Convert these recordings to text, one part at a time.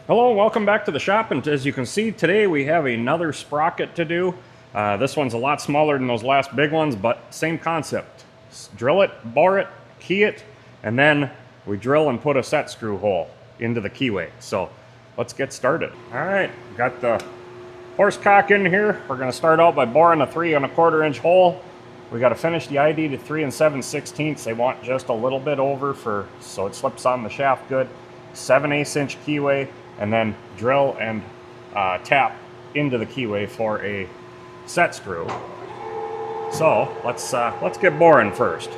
Hello, welcome back to the shop, and as you can see today we have another sprocket to do. This one's a lot smaller than those last big ones, but same concept. Drill it, bore it, key it, and then we drill and put a set screw hole into the keyway. So let's get started. Alright, got the horse cock in here. We're going to start out by boring a 3 1/4 inch hole. We got to finish the ID to 3 7/16. They want just a little bit over so it slips on the shaft good. 7/8 inch keyway, and then drill and tap into the keyway for a set screw. So let's get boring first.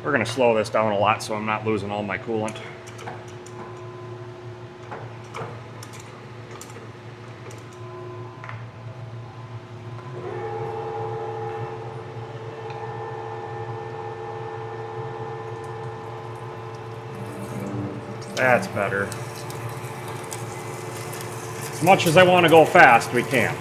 We're going to slow this down a lot so I'm not losing all my coolant. That's better. As much as I want to go fast, we can't.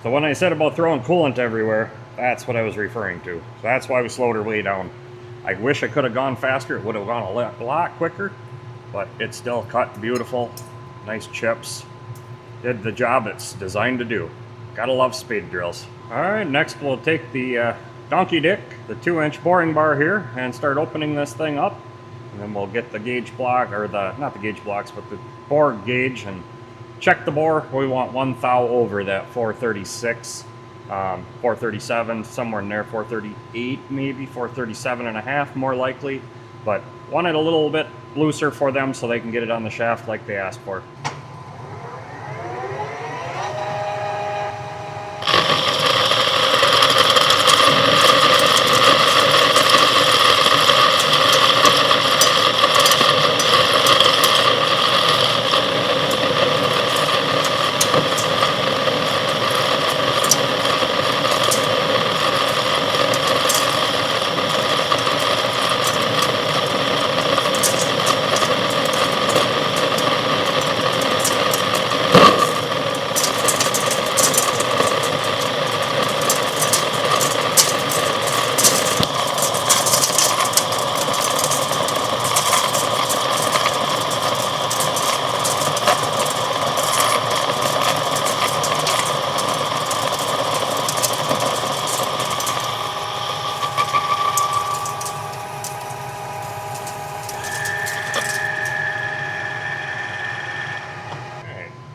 So when I said about throwing coolant everywhere, that's what I was referring to. So that's why we slowed her way down. I wish I could have gone faster. It would have gone a lot quicker, but it still cut beautiful. Nice chips. Did the job it's designed to do. Gotta love spade drills. All right, next we'll take the donkey dick, the 2-inch boring bar here, and start opening this thing up. And then we'll get the gauge block, or not the gauge blocks, but the bore gauge, and check the bore. We want 1 thou over that 436, 437, somewhere in there, 438 maybe, 437.5 more likely, but want it a little bit looser for them so they can get it on the shaft like they asked for.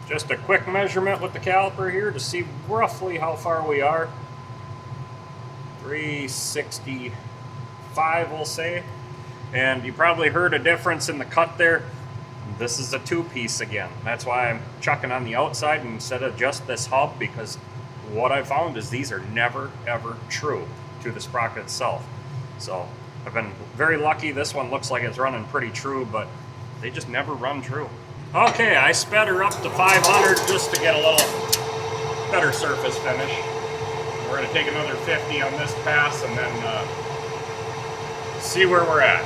Just a quick measurement with the caliper here to see roughly how far we are. 365, we'll say. And you probably heard a difference in the cut there. This is a 2-piece again. That's why I'm chucking on the outside instead of just this hub, because what I found is these are never ever true to the sprocket itself. So I've been very lucky. This one looks like it's running pretty true, but they just never run true. Okay, I sped her up to 500 just to get a little better surface finish. We're going to take another 50 on this pass and then see where we're at.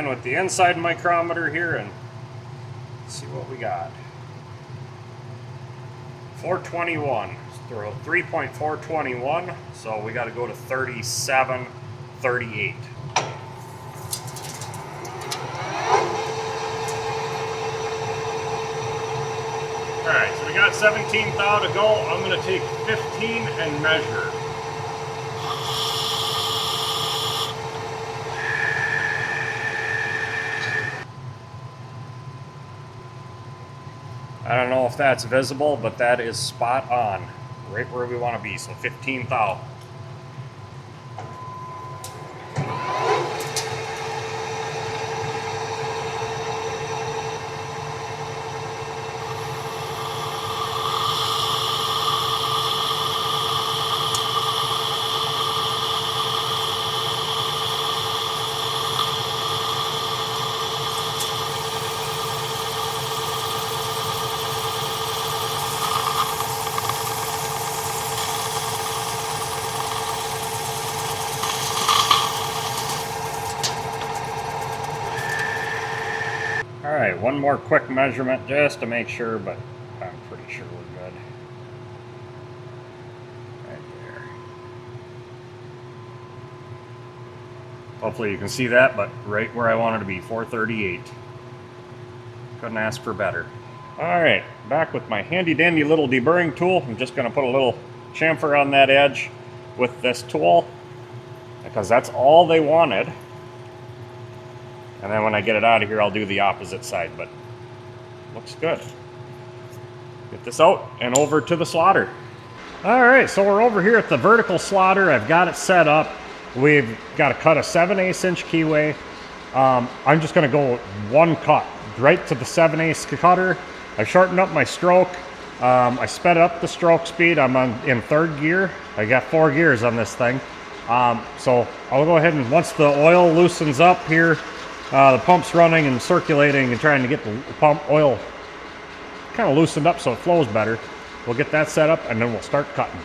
in with the inside micrometer here and see what we got. 421. Throw 3.421, so we got to go to 3738. Alright, so we got 17 thou to go. I'm going to take 15 and measure. I don't know if that's visible, but that is spot on. Right where we want to be, so 15 thou. Alright, one more quick measurement just to make sure, but I'm pretty sure we're good. Right there. Hopefully you can see that, but right where I wanted to be, 438. Couldn't ask for better. Alright, back with my handy dandy little deburring tool. I'm just going to put a little chamfer on that edge with this tool, because that's all they wanted. And then when I get it out of here, I'll do the opposite side, but looks good. Get this out and over to the slaughter. All right, so we're over here at the vertical slaughter. I've got it set up. We've got to cut a 7/8 inch keyway. I'm just gonna go one cut right to the 7/8 cutter. I shortened up my stroke. I sped up the stroke speed. I'm in third gear. I got 4 gears on this thing. So I'll go ahead and once the oil loosens up here, the pump's running and circulating and trying to get the pump oil kind of loosened up so it flows better. We'll get that set up and then we'll start cutting.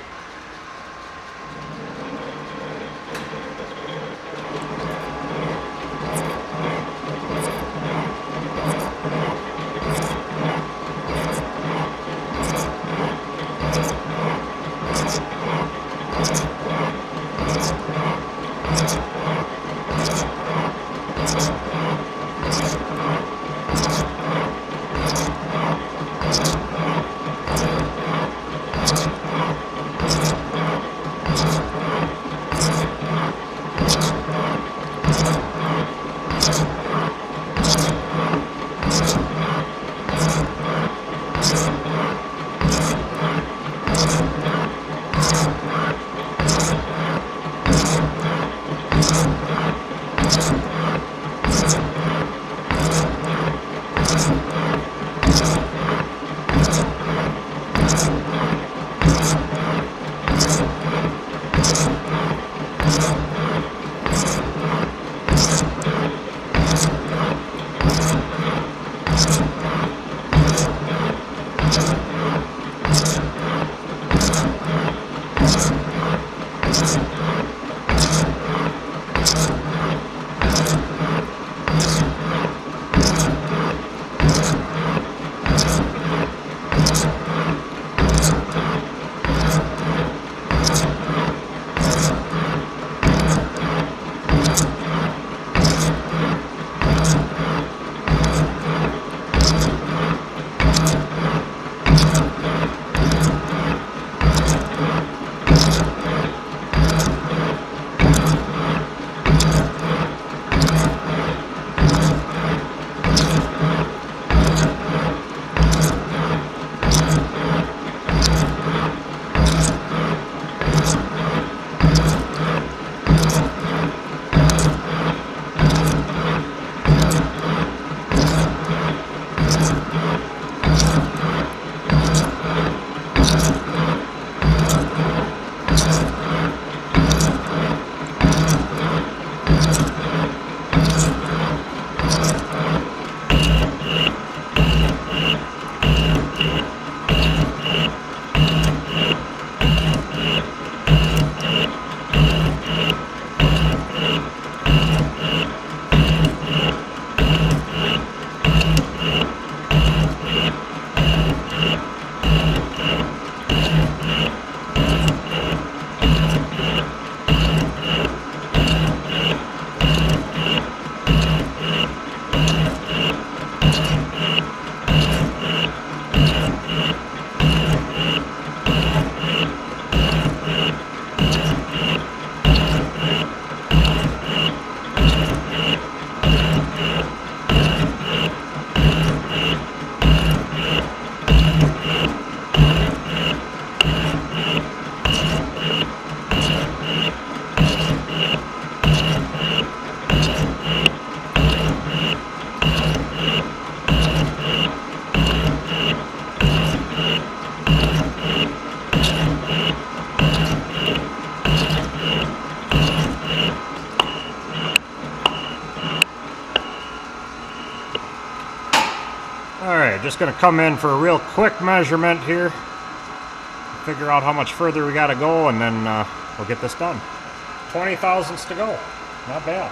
Alright, just going to come in for a real quick measurement here. Figure out how much further we got to go, and then we'll get this done. 20 thousandths to go. Not bad.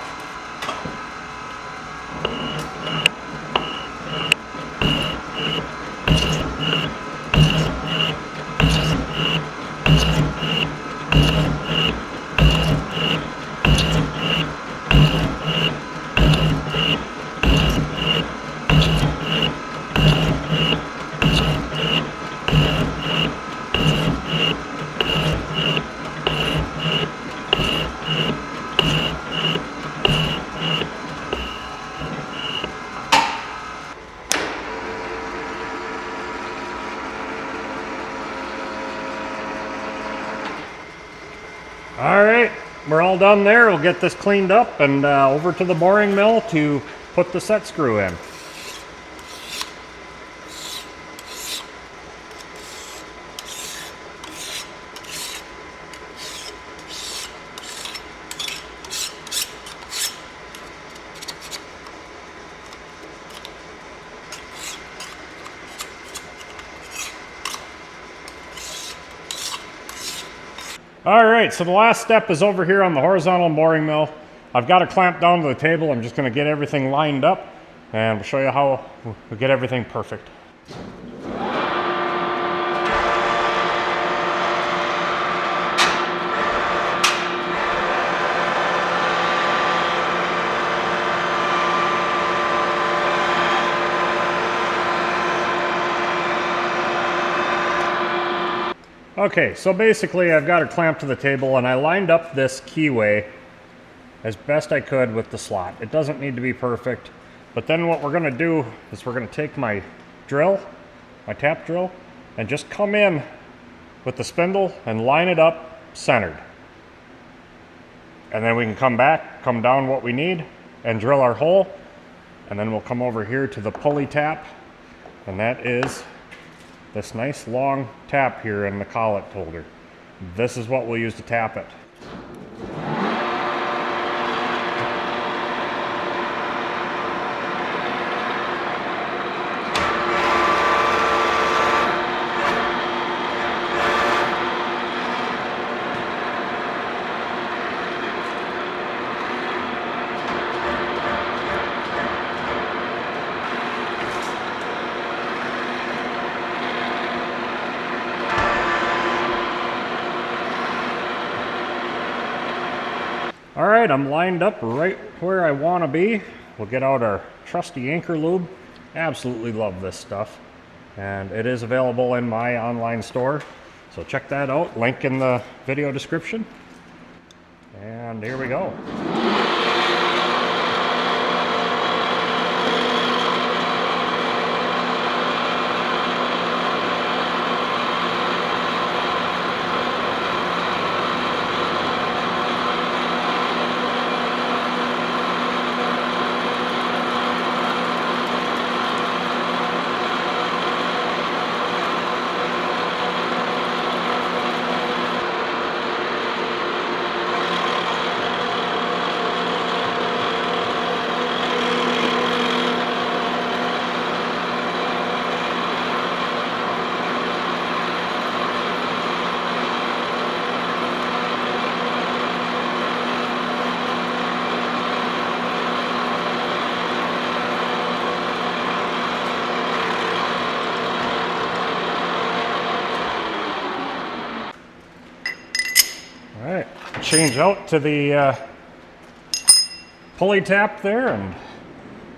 Alright, we're all done there. We'll get this cleaned up and over to the boring mill to put the set screw in. Alright, so the last step is over here on the horizontal boring mill. I've got it clamped down to the table. I'm just going to get everything lined up and we'll show you how we get everything perfect. Okay, so basically I've got it clamped to the table and I lined up this keyway as best I could with the slot. It doesn't need to be perfect, but then what we're going to do is we're going to take my drill, my tap drill, and just come in with the spindle and line it up centered. And then we can come back, come down what we need, and drill our hole. And then we'll come over here to the pulley tap, and that is this nice long tap here in the collet holder. This is what we'll use to tap it. Alright, I'm lined up right where I want to be. We'll get out our trusty anchor lube. Absolutely love this stuff. And it is available in my online store. So check that out. Link in the video description. And here we go. Alright, change out to the pulley tap there and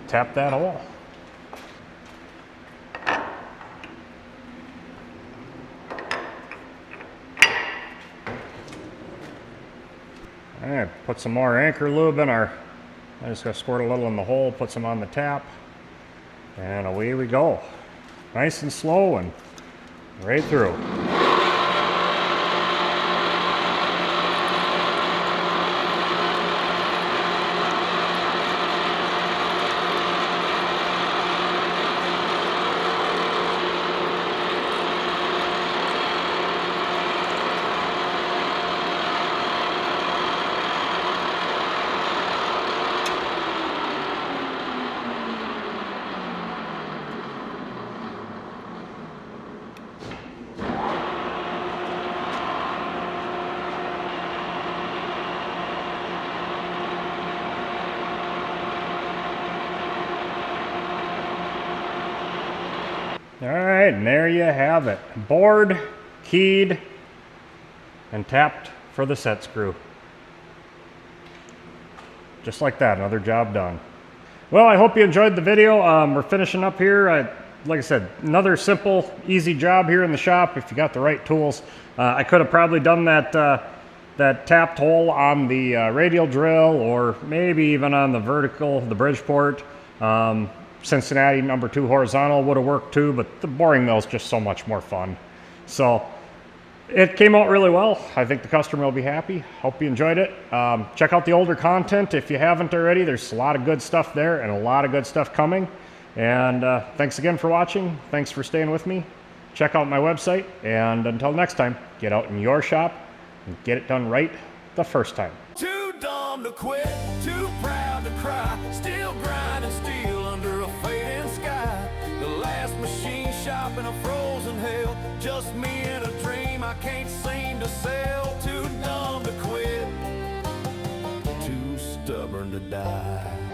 tap that hole. Alright, put some more anchor lube in our, I just gotta squirt a little in the hole, put some on the tap, and away we go. Nice and slow and right through. All right, and there you have it. Bored, keyed, and tapped for the set screw. Just like that, another job done. Well, I hope you enjoyed the video. We're finishing up here. Like I said, another simple, easy job here in the shop if you got the right tools. I could have probably done that tapped hole on the radial drill, or maybe even on the vertical, the Bridgeport. Cincinnati #2 horizontal would have worked too, but the boring mill is just so much more fun. So it came out really well. I think the customer will be happy. Hope you enjoyed it. Check out the older content if you haven't already. There's a lot of good stuff there and a lot of good stuff coming. And thanks again for watching. Thanks for staying with me. Check out my website. And until next time, get out in your shop and get it done right the first time. Too dumb to quit, too proud to cry, still grinding steel under a fading sky. The last machine shop in a frozen hell, just me and a dream I can't seem to sell. Too dumb to quit, too stubborn to die.